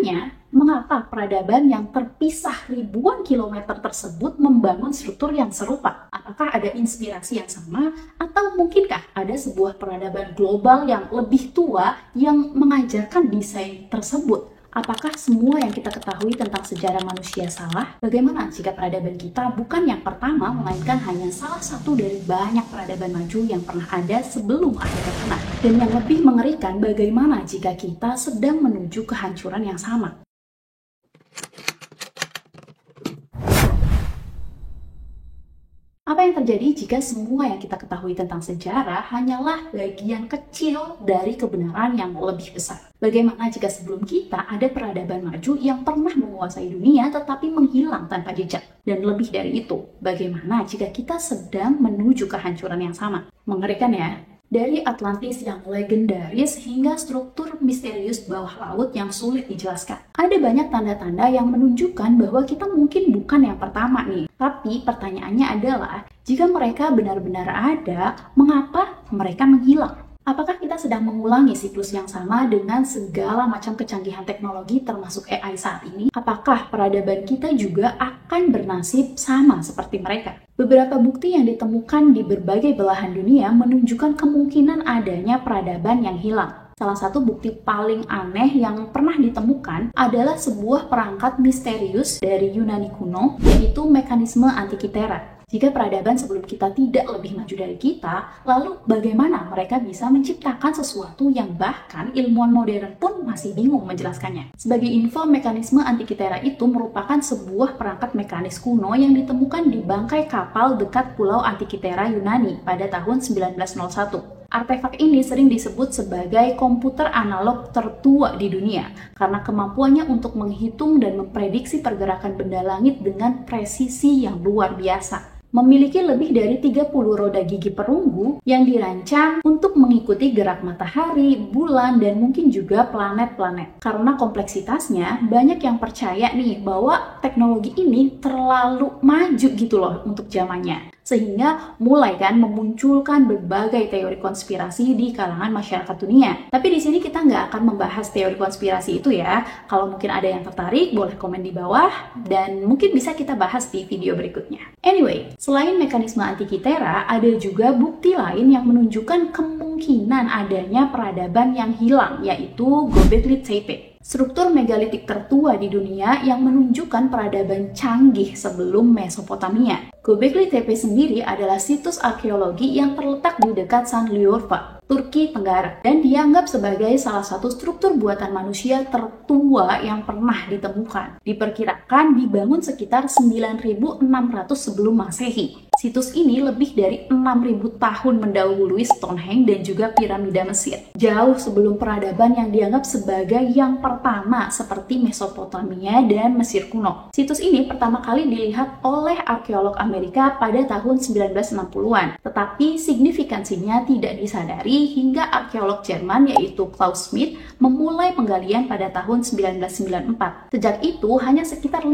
Pertanyaannya, mengapa peradaban yang terpisah ribuan kilometer tersebut membangun struktur yang serupa? Apakah ada inspirasi yang sama? Atau mungkinkah ada sebuah peradaban global yang lebih tua yang mengajarkan desain tersebut? Apakah semua yang kita ketahui tentang sejarah manusia salah? Bagaimana jika peradaban kita bukan yang pertama, melainkan hanya salah satu dari banyak peradaban maju yang pernah ada sebelum akhir tanah? Dan yang lebih mengerikan, bagaimana jika kita sedang menuju kehancuran yang sama? Apa yang terjadi jika semua yang kita ketahui tentang sejarah hanyalah bagian kecil dari kebenaran yang lebih besar? Bagaimana jika sebelum kita ada peradaban maju yang pernah menguasai dunia tetapi menghilang tanpa jejak? Dan lebih dari itu, bagaimana jika kita sedang menuju kehancuran yang sama? Mengerikan ya? Dari Atlantis yang legendaris hingga struktur misterius bawah laut yang sulit dijelaskan. Ada banyak tanda-tanda yang menunjukkan bahwa kita mungkin bukan yang pertama nih. Tapi pertanyaannya adalah, jika mereka benar-benar ada, mengapa mereka menghilang? Apakah kita sedang mengulangi siklus yang sama dengan segala macam kecanggihan teknologi termasuk AI saat ini? Apakah peradaban kita juga akan bernasib sama seperti mereka? Beberapa bukti yang ditemukan di berbagai belahan dunia menunjukkan kemungkinan adanya peradaban yang hilang. Salah satu bukti paling aneh yang pernah ditemukan adalah sebuah perangkat misterius dari Yunani kuno, yaitu mekanisme Antikythera. Jika peradaban sebelum kita tidak lebih maju dari kita, lalu bagaimana mereka bisa menciptakan sesuatu yang bahkan ilmuwan modern pun masih bingung menjelaskannya? Sebagai info, mekanisme Antikythera itu merupakan sebuah perangkat mekanis kuno yang ditemukan di bangkai kapal dekat pulau Antikythera Yunani pada tahun 1901. Artefak ini sering disebut sebagai komputer analog tertua di dunia karena kemampuannya untuk menghitung dan memprediksi pergerakan benda langit dengan presisi yang luar biasa. Memiliki lebih dari 30 roda gigi perunggu yang dirancang untuk mengikuti gerak matahari, bulan, dan mungkin juga planet-planet. Karena kompleksitasnya, banyak yang percaya nih bahwa teknologi ini terlalu maju gitu loh untuk zamannya. Sehingga mulai kan memunculkan berbagai teori konspirasi di kalangan masyarakat dunia. Tapi di sini kita nggak akan membahas teori konspirasi itu ya. Kalau mungkin ada yang tertarik, boleh komen di bawah dan mungkin bisa kita bahas di video berikutnya. Anyway, selain mekanisme Antikythera, ada juga bukti lain yang menunjukkan kemungkinan adanya peradaban yang hilang, yaitu Göbekli Tepe. Struktur megalitik tertua di dunia yang menunjukkan peradaban canggih sebelum Mesopotamia. Göbekli Tepe sendiri adalah situs arkeologi yang terletak di dekat Şanlıurfa, Turki Tenggara, dan dianggap sebagai salah satu struktur buatan manusia tertua yang pernah ditemukan. Diperkirakan dibangun sekitar 9600 sebelum Masehi. Situs ini lebih dari 6000 tahun mendahului Stonehenge dan juga piramida Mesir. Jauh sebelum peradaban yang dianggap sebagai yang pertama seperti Mesopotamia dan Mesir kuno. Situs ini pertama kali dilihat oleh arkeolog Amerika pada tahun 1960-an, tetapi signifikansinya tidak disadari hingga arkeolog Jerman yaitu Klaus Schmidt memulai penggalian pada tahun 1994. Sejak itu hanya sekitar 5%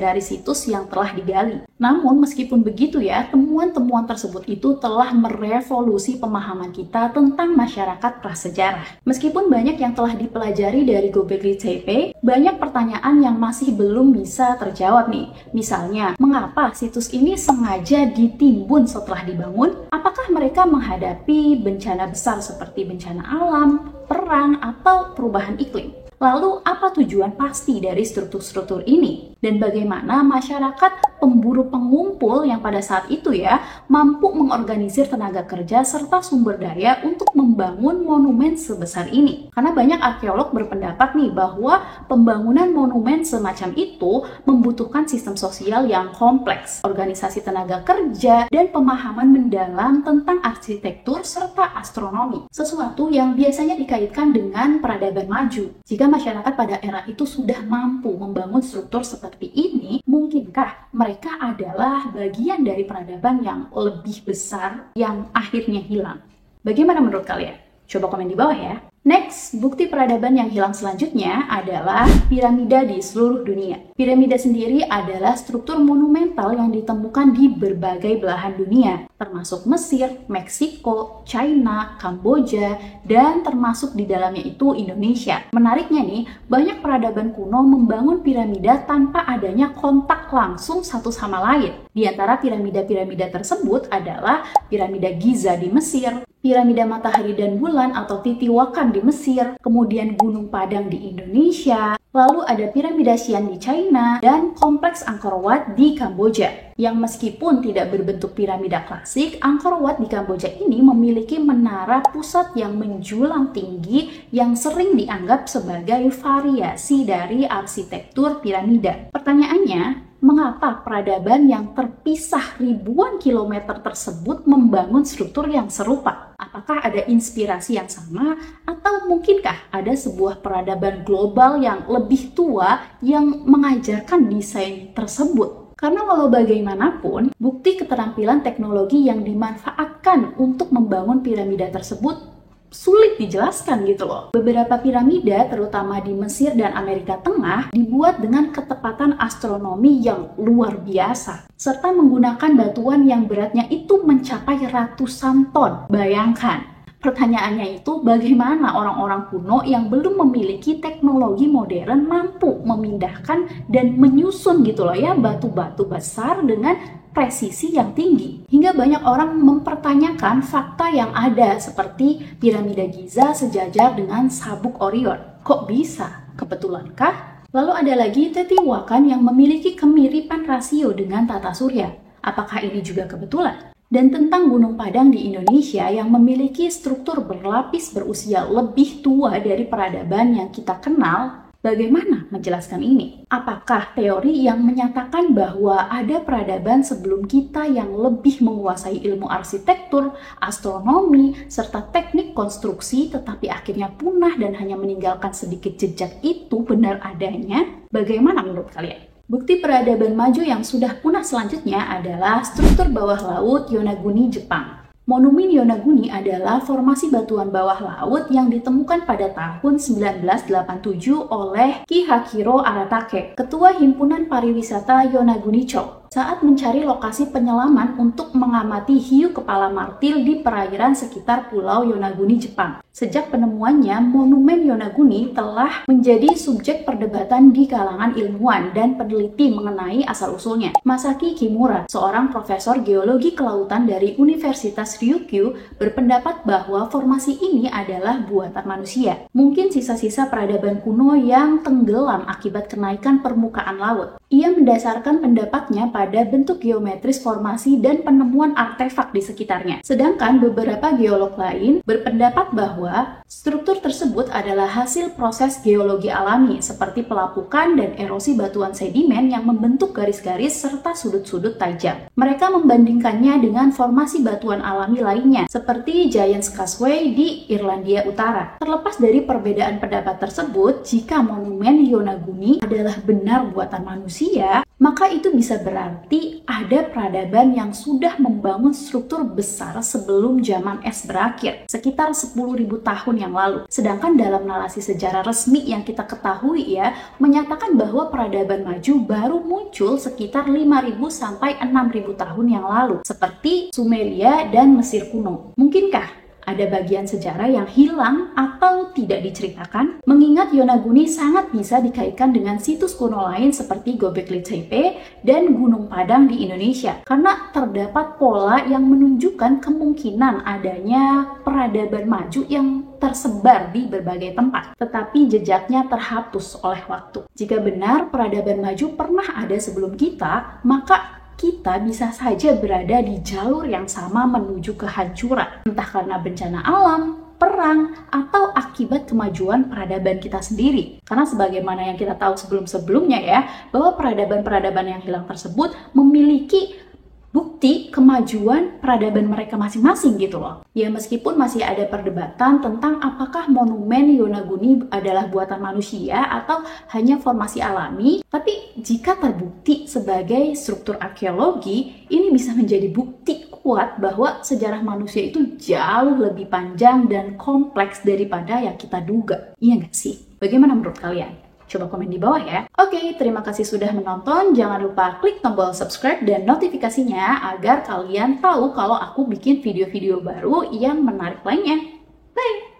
dari situs yang telah digali. Namun meskipun begitu ya, temuan-temuan tersebut itu telah merevolusi pemahaman kita tentang masyarakat prasejarah. Meskipun banyak yang telah dipelajari dari Göbekli Tepe, banyak pertanyaan yang masih belum bisa terjawab nih. Misalnya, mengapa situs ini sengaja ditimbun setelah dibangun? Apakah mereka menghadapi bencana besar seperti bencana alam, perang, atau perubahan iklim? Lalu, apa tujuan pasti dari struktur-struktur ini? Dan bagaimana masyarakat pemburu pengumpul yang pada saat itu ya mampu mengorganisir tenaga kerja serta sumber daya untuk membangun monumen sebesar ini? Karena banyak arkeolog berpendapat nih bahwa pembangunan monumen semacam itu membutuhkan sistem sosial yang kompleks, organisasi tenaga kerja, dan pemahaman mendalam tentang arsitektur serta astronomi. Sesuatu yang biasanya dikaitkan dengan peradaban maju. Jika masyarakat pada era itu sudah mampu membangun struktur seperti ini, mungkinkah mereka adalah bagian dari peradaban yang lebih besar yang akhirnya hilang? Bagaimana menurut kalian? Coba komen di bawah ya. Next, bukti peradaban yang hilang selanjutnya adalah piramida di seluruh dunia. Piramida sendiri adalah struktur monumental yang ditemukan di berbagai belahan dunia, termasuk Mesir, Meksiko, China, Kamboja, dan termasuk di dalamnya itu Indonesia. Menariknya nih, banyak peradaban kuno membangun piramida tanpa adanya kontak langsung satu sama lain. Di antara piramida-piramida tersebut adalah piramida Giza di Mesir, piramida matahari dan bulan atau Titiwakam di Mesir, kemudian Gunung Padang di Indonesia, lalu ada piramida Xi'an di China, dan kompleks Angkor Wat di Kamboja. Yang meskipun tidak berbentuk piramida klasik, Angkor Wat di Kamboja ini memiliki menara pusat yang menjulang tinggi yang sering dianggap sebagai variasi dari arsitektur piramida. Pertanyaannya, mengapa peradaban yang terpisah ribuan kilometer tersebut membangun struktur yang serupa? Apakah ada inspirasi yang sama? Atau mungkinkah ada sebuah peradaban global yang lebih tua yang mengajarkan desain tersebut? Karena walau bagaimanapun, bukti keterampilan teknologi yang dimanfaatkan untuk membangun piramida tersebut sulit dijelaskan gitu loh. Beberapa piramida, terutama di Mesir dan Amerika Tengah, dibuat dengan ketepatan astronomi yang luar biasa, serta menggunakan batuan yang beratnya itu mencapai ratusan ton. Bayangkan, pertanyaannya itu bagaimana orang-orang kuno yang belum memiliki teknologi modern mampu memindahkan dan menyusun gitu loh ya batu-batu besar dengan presisi yang tinggi. Hingga banyak orang mempertanyakan fakta yang ada seperti piramida Giza sejajar dengan sabuk Orion. Kok bisa? Kebetulankah? Lalu ada lagi Teotihuacan yang memiliki kemiripan rasio dengan tata surya. Apakah ini juga kebetulan? Dan tentang Gunung Padang di Indonesia yang memiliki struktur berlapis berusia lebih tua dari peradaban yang kita kenal, bagaimana menjelaskan ini? Apakah teori yang menyatakan bahwa ada peradaban sebelum kita yang lebih menguasai ilmu arsitektur, astronomi, serta teknik konstruksi tetapi akhirnya punah dan hanya meninggalkan sedikit jejak itu benar adanya? Bagaimana menurut kalian? Bukti peradaban maju yang sudah punah selanjutnya adalah struktur bawah laut Yonaguni, Jepang. Monumen Yonaguni adalah formasi batuan bawah laut yang ditemukan pada tahun 1987 oleh Ki Hakiro Aratake, Ketua Himpunan Pariwisata Yonaguni-cho, saat mencari lokasi penyelaman untuk mengamati hiu kepala martil di perairan sekitar Pulau Yonaguni, Jepang. Sejak penemuannya, monumen Yonaguni telah menjadi subjek perdebatan di kalangan ilmuwan dan peneliti mengenai asal-usulnya. Masaki Kimura, seorang profesor geologi kelautan dari Universitas Ryukyu, berpendapat bahwa formasi ini adalah buatan manusia. Mungkin sisa-sisa peradaban kuno yang tenggelam akibat kenaikan permukaan laut. Ia mendasarkan pendapatnya pada bentuk geometris formasi dan penemuan artefak di sekitarnya. Sedangkan beberapa geolog lain berpendapat bahwa struktur tersebut adalah hasil proses geologi alami seperti pelapukan dan erosi batuan sedimen yang membentuk garis-garis serta sudut-sudut tajam. Mereka membandingkannya dengan formasi batuan alami lainnya seperti Giant's Causeway di Irlandia Utara. Terlepas dari perbedaan pendapat tersebut, jika monumen Yonaguni adalah benar buatan manusia, maka itu bisa berarti ada peradaban yang sudah membangun struktur besar sebelum zaman es berakhir, sekitar 10.000 tahun yang lalu. Sedangkan dalam narasi sejarah resmi yang kita ketahui ya, menyatakan bahwa peradaban maju baru muncul sekitar 5.000 sampai 6.000 tahun yang lalu, seperti Sumeria dan Mesir kuno. Mungkinkah ada bagian sejarah yang hilang atau tidak diceritakan? Mengingat Yonaguni sangat bisa dikaitkan dengan situs kuno lain seperti Göbekli Tepe dan Gunung Padang di Indonesia, karena terdapat pola yang menunjukkan kemungkinan adanya peradaban maju yang tersebar di berbagai tempat, tetapi jejaknya terhapus oleh waktu. Jika benar peradaban maju pernah ada sebelum kita, maka kita bisa saja berada di jalur yang sama menuju kehancuran, entah karena bencana alam, perang, atau akibat kemajuan peradaban kita sendiri. Karena sebagaimana yang kita tahu sebelum-sebelumnya ya, bahwa peradaban-peradaban yang hilang tersebut memiliki bukti kemajuan peradaban mereka masing-masing gitu loh. Ya meskipun masih ada perdebatan tentang apakah monumen Yonaguni adalah buatan manusia atau hanya formasi alami, tapi jika terbukti sebagai struktur arkeologi, ini bisa menjadi bukti kuat bahwa sejarah manusia itu jauh lebih panjang dan kompleks daripada yang kita duga. Iya nggak sih? Bagaimana menurut kalian? Coba komen di bawah ya. Oke, terima kasih sudah menonton. Jangan lupa klik tombol subscribe dan notifikasinya agar kalian tahu kalau aku bikin video-video baru yang menarik lainnya. Bye!